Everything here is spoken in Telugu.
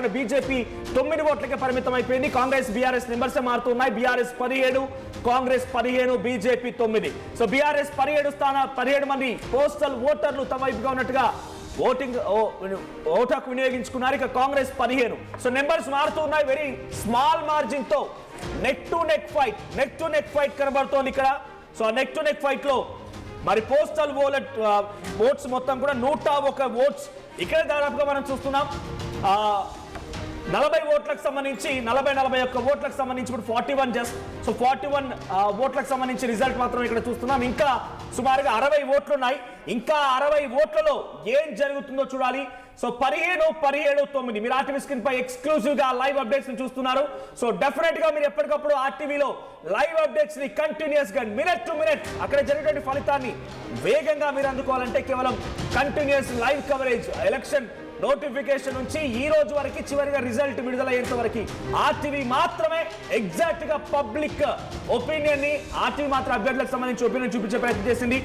ఇక్కడ బీజేపీ 9 ఓట్లకే పరిమితం అయిపోయింది. కాంగ్రెస్ బీఆర్ఎస్ నెంబర్స్ మారుతున్నాయి. BRS 17, Congress 15, BJP 9. So BRS 17 మంది పోస్టల్ ఓటర్లు తమ వైపుగా ఉన్నట్టుగా ఓటు హక్కు వినియోగించుకున్నారు. ఇక కాంగ్రెస్ 15. సో నెంబర్స్ మారుతూ ఉన్నాయి. వెరీ స్మాల్ మార్జిన్ తో నెక్ టు నెక్ ఫైట్ కనబడుతోంది ఇక్కడ. So neck to neck fight లో మరి పోస్టల్ ఓట్స్ మొత్తం కూడా 101 ఓట్స్ ఇక్కడ దాదాపుగా మనం చూస్తున్నాం. 40 ఓట్లకు సంబంధించి 41 ఓట్లకు సంబంధించి ఇప్పుడు 41 జస్ట్. సో 41 ఓట్లకు సంబంధించి రిజల్ట్ మాత్రం ఇక్కడ చూస్తున్నాం. ఇంకా సుమారుగా 60 ఓట్లు ఉన్నాయి. ఇంకా 60 ఓట్లలో ఏం జరుగుతుందో చూడాలి. సో 15, 17, 9 మీరు ఆర్టీవీ స్క్రీన్ పై ఎక్స్క్లూజివ్ గా లైవ్ అప్డేట్స్ ని చూస్తున్నారు. సో డెఫినెట్ గా మీరు ఎప్పటికప్పుడు ఆర్టీవీలో లైవ్ అప్డేట్స్ ని కంటిన్యూస్ గా మినిట్ టు మినిట్ అక్కడ జరిగేటువంటి ఫలితాన్ని వేగంగా మీరు అందుకోవాలంటే కేవలం continuous live coverage election notification నుంచి ఈ రోజు వరకు చివరిగా రిజల్ట్ విడుదలయ్యేంత వరకు ఆర్టీవీ మాత్రమే ఎగ్జాక్ట్ గా పబ్లిక్ ఒపీనియన్ ని ఆర్టీవీ మాత్రం అభ్యర్థులకు సంబంధించి ఒపీనియన్ చూపించే ప్రయత్నం చేసింది.